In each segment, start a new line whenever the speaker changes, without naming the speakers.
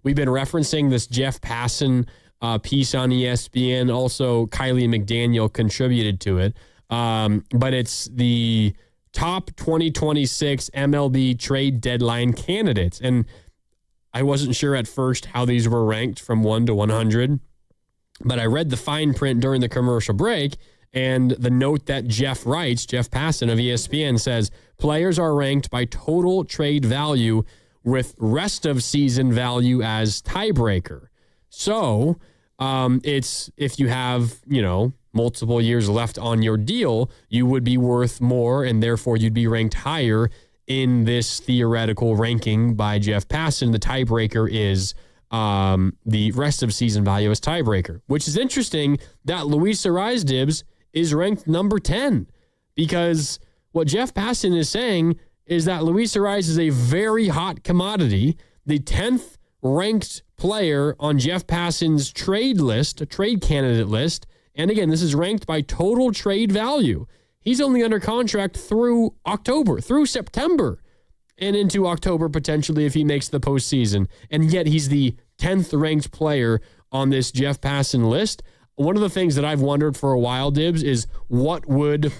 we've been referencing this Jeff Passan piece on ESPN. Also, Kylie McDaniel contributed to it. But it's the top 2026 MLB trade deadline candidates. And I wasn't sure at first how these were ranked from 1 to 100. But I read the fine print during the commercial break, and the note that Jeff writes, Jeff Passan of ESPN, says players are ranked by total trade value with rest of season value as tiebreaker. So it's if you have, multiple years left on your deal, you would be worth more, and therefore you'd be ranked higher in this theoretical ranking by Jeff Passan. The tiebreaker is the rest of season value as tiebreaker, which is interesting that Luis Arraez Dibs is ranked number 10, because what Jeff Passan is saying is that Luis Arraez is a very hot commodity, the 10th ranked player on Jeff Passan's trade candidate list. And again, this is ranked by total trade value. He's only under contract through September, and into October potentially if he makes the postseason. And yet he's the 10th ranked player on this Jeff Passan list. One of the things that I've wondered for a while, Dibs, is what would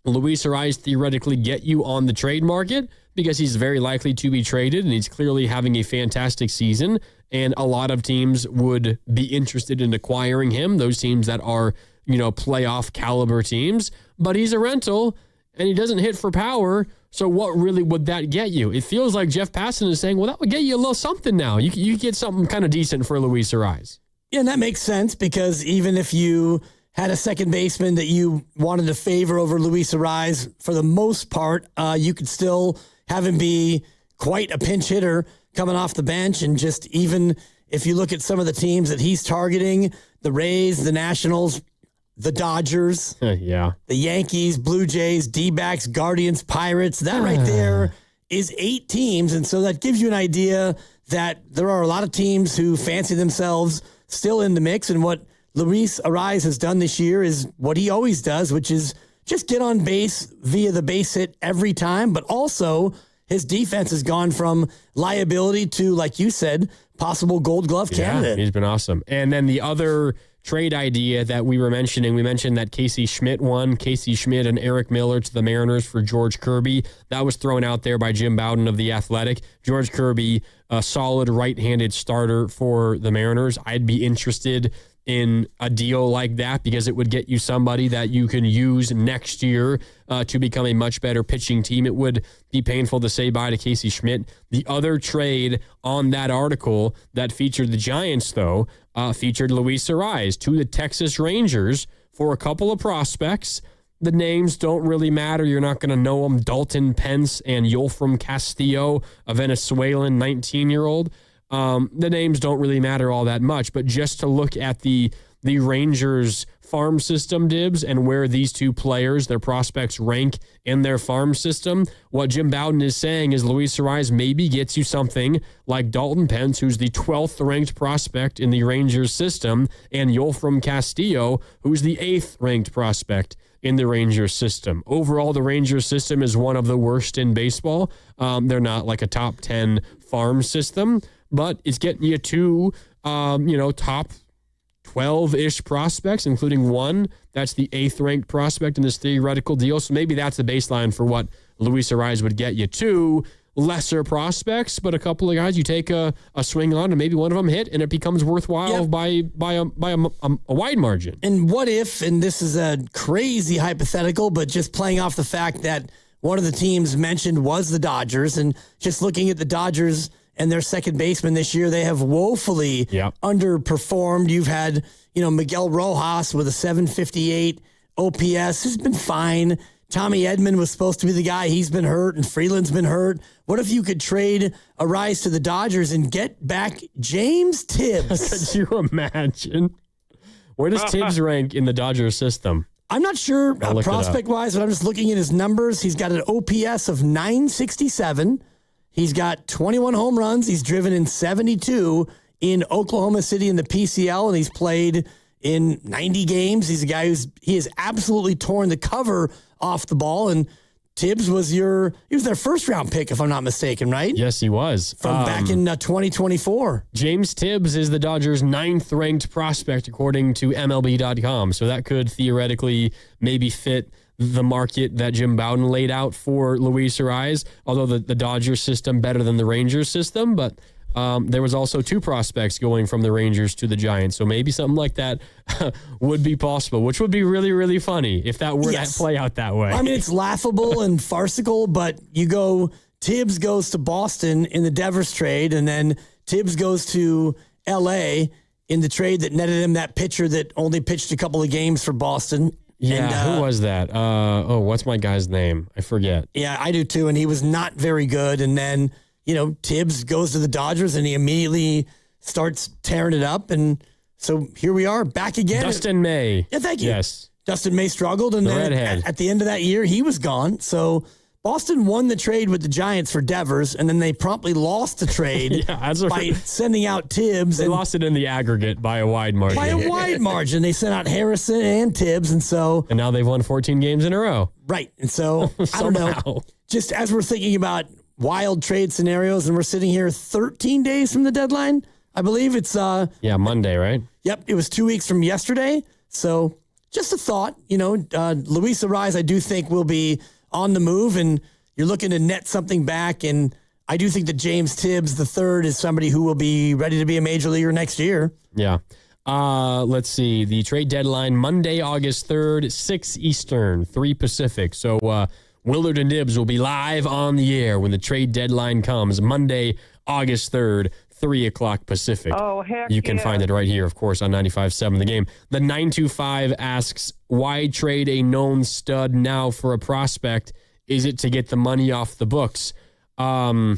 Luis Arraez theoretically get you on the trade market, because he's very likely to be traded and he's clearly having a fantastic season, and a lot of teams would be interested in acquiring him, those teams that are, playoff caliber teams. But he's a rental and he doesn't hit for power. So what really would that get you? It feels like Jeff Passan is saying, well, that would get you a little something now. You get something kind of decent for Luis Arraez.
Yeah, and that makes sense, because even if you had a second baseman that you wanted to favor over Luis Arraez, for the most part, you could still have him be quite a pinch hitter coming off the bench. And just even if you look at some of the teams that he's targeting, the Rays, the Nationals, the Dodgers, the Yankees, Blue Jays, D-backs, Guardians, Pirates, that right there is 8 teams. And so that gives you an idea that there are a lot of teams who fancy themselves still in the mix. And what Luis Arraez has done this year is what he always does, which is just get on base via the base hit every time. But also his defense has gone from liability to, like you said, possible Gold Glove candidate.
He's been awesome. And then the other trade idea that we mentioned that Casey Schmitt and Eric Miller to the Mariners for George Kirby. That was thrown out there by Jim Bowden of The Athletic. George Kirby, a solid right-handed starter for the Mariners. I'd be interested in a deal like that, because it would get you somebody that you can use next year to become a much better pitching team. It would be painful to say bye to Casey Schmitt. The other trade on that article that featured the Giants, though, featured Luis Arraez to the Texas Rangers for a couple of prospects. The names don't really matter. You're not going to know them. Dalton Pence and Yolfram Castillo, a Venezuelan 19-year-old. The names don't really matter all that much, but just to look at the Rangers farm system, Dibs, and where these two players, their prospects, rank in their farm system, what Jim Bowden is saying is Luis Arraez maybe gets you something like Dalton Pence, who's the 12th ranked prospect in the Rangers system, and Yolfram Castillo, who's the 8th ranked prospect in the Rangers system. Overall, the Rangers system is one of the worst in baseball. They're not like a top 10 farm system, but it's getting you two, top 12-ish prospects, including one that's the 8th ranked prospect in this theoretical deal. So maybe that's the baseline for what Luis Arraez would get you. Two lesser prospects, but a couple of guys you take a swing on, and maybe one of them hit, and it becomes worthwhile by a wide margin.
And what if, and this is a crazy hypothetical, but just playing off the fact that one of the teams mentioned was the Dodgers, and just looking at the Dodgers and their second baseman this year, they have woefully underperformed. You've had, Miguel Rojas with a 758 OPS. He's been fine. Tommy Edman was supposed to be the guy. He's been hurt, and Freeland's been hurt. What if you could trade Arraez to the Dodgers and get back James Tibbs?
Could you imagine? Where does Tibbs rank in the Dodgers system?
I'm not sure prospect-wise, but I'm just looking at his numbers. He's got an OPS of 967. He's got 21 home runs. He's driven in 72 in Oklahoma City in the PCL, and he's played in 90 games. He's a guy he has absolutely torn the cover off the ball, and Tibbs was their first round pick, if I'm not mistaken, right?
Yes, he was.
From back in 2024.
James Tibbs is the Dodgers' 9th ranked prospect, according to MLB.com. So that could theoretically maybe fit the market that Jim Bowden laid out for Luis Arraez, although the Dodgers system better than the Rangers system, but there was also 2 prospects going from the Rangers to the Giants. So maybe something like that would be possible, which would be really, really funny if that were to play out that way.
I mean, it's laughable and farcical, but Tibbs goes to Boston in the Devers trade, and then Tibbs goes to L.A. in the trade that netted him that pitcher that only pitched a couple of games for Boston.
Yeah,
and,
who was that? What's my guy's name? I forget.
Yeah, I do too, and he was not very good. And then, Tibbs goes to the Dodgers, and he immediately starts tearing it up. And so here we are, back again.
Dustin May.
Yeah, thank you.
Yes.
Dustin May struggled, and then at the end of that year, he was gone. So Boston won the trade with the Giants for Devers, and then they promptly lost the trade by sending out Tibbs.
They lost it in the aggregate by a wide margin.
By a wide margin. They sent out Harrison and Tibbs, and
now they've won 14 games in a row.
Right. And so, I don't know. Just as we're thinking about wild trade scenarios, and we're sitting here 13 days from the deadline, I believe it's...
Monday, right?
Yep. It was 2 weeks from yesterday. So just a thought, Luis Arraez, I do think will be on the move, and you're looking to net something back. And I do think that James Tibbs III is somebody who will be ready to be a major leaguer next year.
Yeah. Let's see. The trade deadline, Monday, August 3rd, 6 Eastern, 3 Pacific. So Willard and Dibs will be live on the air when the trade deadline comes, Monday, August 3rd, 3 o'clock Pacific.
Oh, heck
You can find it right here, of course, on 95.7 The Game. The 925 asks, why trade a known stud now for a prospect? Is it to get the money off the books? For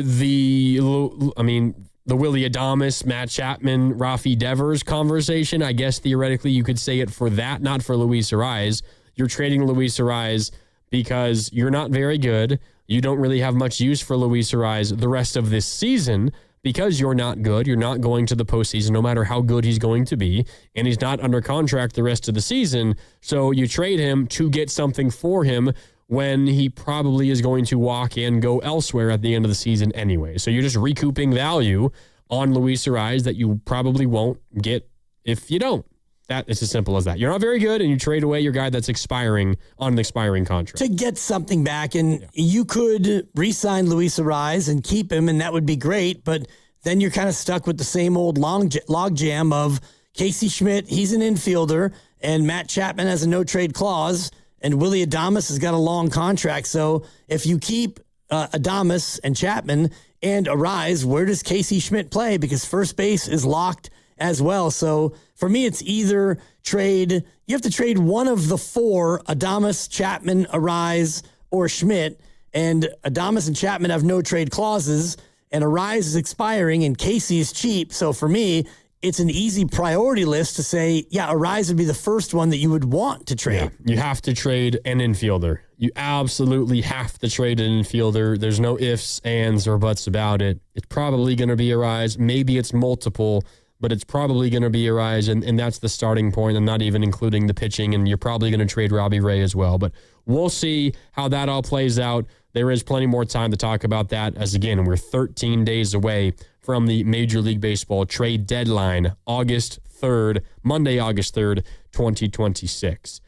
the Willy Adames, Matt Chapman, Rafi Devers conversation, I guess theoretically you could say it for that, not for Luis Arraez. You're trading Luis Arraez because you're not very good. You don't really have much use for Luis Arraez the rest of this season because you're not good. You're not going to the postseason no matter how good he's going to be, and he's not under contract the rest of the season. So you trade him to get something for him when he probably is going to walk and go elsewhere at the end of the season anyway. So you're just recouping value on Luis Arraez that you probably won't get if you don't. That is as simple as that. You're not very good, and you trade away your guy that's expiring on an expiring contract.
To get something back, and you could re-sign Luis Arraez and keep him, and that would be great, but then you're kind of stuck with the same old logjam of Casey Schmitt, he's an infielder, and Matt Chapman has a no-trade clause, and Willy Adames has got a long contract. So if you keep Adames and Chapman and Arraez, where does Casey Schmitt play? Because first base is locked as well. So for me, it's either you have to trade one of the 4, Adames, Chapman, Arraez, or Schmitt, and Adames and Chapman have no trade clauses, and Arraez is expiring, and Casey is cheap. So for me, it's an easy priority list to say, Arraez would be the first one that you would want to trade.
Yeah, you have to trade an infielder. You absolutely have to trade an infielder. There's no ifs, ands, or buts about it. It's probably going to be Arraez. Maybe it's multiple, but it's probably going to be Arraez, and that's the starting point. I'm not even including the pitching, and you're probably going to trade Robbie Ray as well. But we'll see how that all plays out. There is plenty more time to talk about that, as again, we're 13 days away from the Major League Baseball trade deadline, Monday, August 3rd, 2026.